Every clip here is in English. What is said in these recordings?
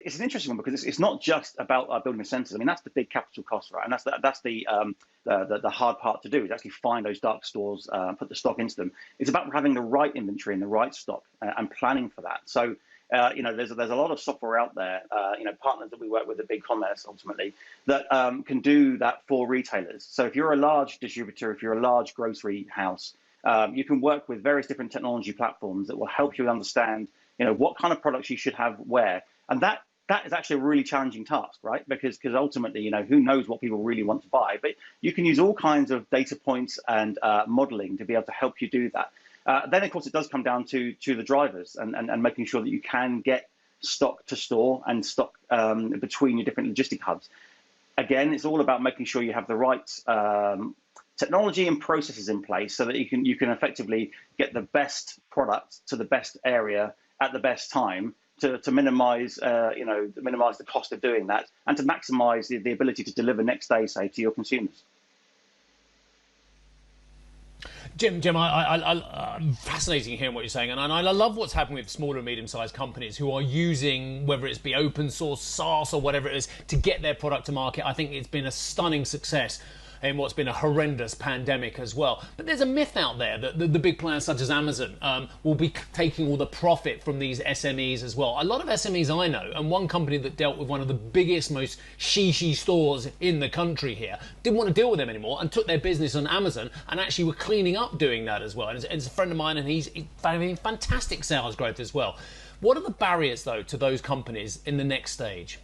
it's an interesting one because it's not just about building the centers. I mean, that's the big capital cost, right? And that's the hard part to do, is actually find those dark stores, put the stock into them. It's about having the right inventory and the right stock and planning for that. So, there's a lot of software out there, partners that we work with at BigCommerce ultimately, that can do that for retailers. So if you're a large distributor, if you're a large grocery house, you can work with various different technology platforms that will help you understand, what kind of products you should have where. And that is actually a really challenging task, right? Because ultimately, who knows what people really want to buy, but you can use all kinds of data points and modeling to be able to help you do that. Then, of course, it does come down to the drivers and making sure that you can get stock to store and stock between your different logistic hubs. Again, it's all about making sure you have the right technology and processes in place so that you can effectively get the best product to the best area at the best time to minimize minimize the cost of doing that and to maximize the ability to deliver next day, say, to your consumers. Jim, I'm fascinating hearing what you're saying, and I love what's happening with small and medium-sized companies who are using, whether it's be open source, SaaS, or whatever it is, to get their product to market. I think it's been a stunning success in what's been a horrendous pandemic as well. But there's a myth out there that the big players such as Amazon will be taking all the profit from these SMEs as well. A lot of SMEs I know, and one company that dealt with one of the biggest, most she stores in the country here, didn't want to deal with them anymore and took their business on Amazon and actually were cleaning up doing that as well. And it's a friend of mine, and he's having fantastic sales growth as well. What are the barriers, though, to those companies in the next stage?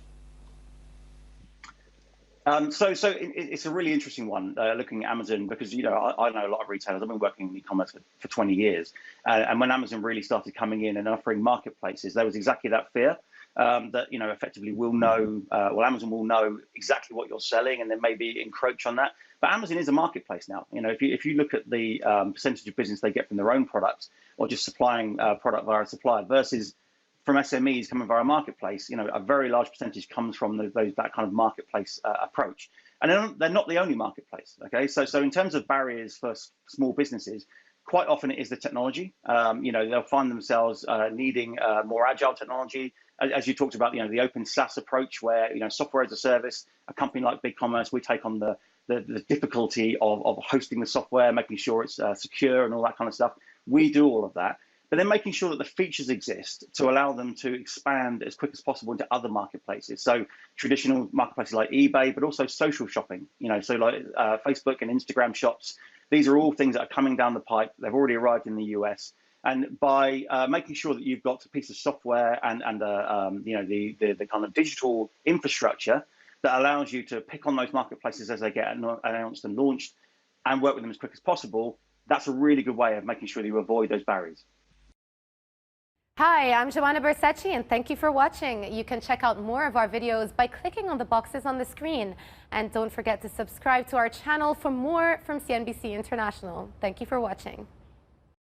So it's a really interesting one, looking at Amazon, because, I know a lot of retailers. I've been working in e-commerce for 20 years. And when Amazon really started coming in and offering marketplaces, there was exactly that fear that, effectively Amazon will know exactly what you're selling and then maybe encroach on that. But Amazon is a marketplace now. If you look at the percentage of business they get from their own products or just supplying product via a supplier versus from SMEs coming via a marketplace, a very large percentage comes from that kind of marketplace approach. And they're not the only marketplace, okay? So in terms of barriers for small businesses, quite often it is the technology. They'll find themselves needing more agile technology. As you talked about, the open SaaS approach where, software as a service, a company like BigCommerce, we take on the difficulty of hosting the software, making sure it's secure and all that kind of stuff. We do all of that. But then making sure that the features exist to allow them to expand as quick as possible into other marketplaces. So traditional marketplaces like eBay, but also social shopping, so like Facebook and Instagram shops. These are all things that are coming down the pipe. They've already arrived in the US. And by making sure that you've got a piece of software and the kind of digital infrastructure that allows you to pick on those marketplaces as they get announced and launched and work with them as quick as possible, that's a really good way of making sure that you avoid those barriers. Hi, I'm Joanna Bersecci, and thank you for watching. You can check out more of our videos by clicking on the boxes on the screen. And don't forget to subscribe to our channel for more from CNBC International. Thank you for watching.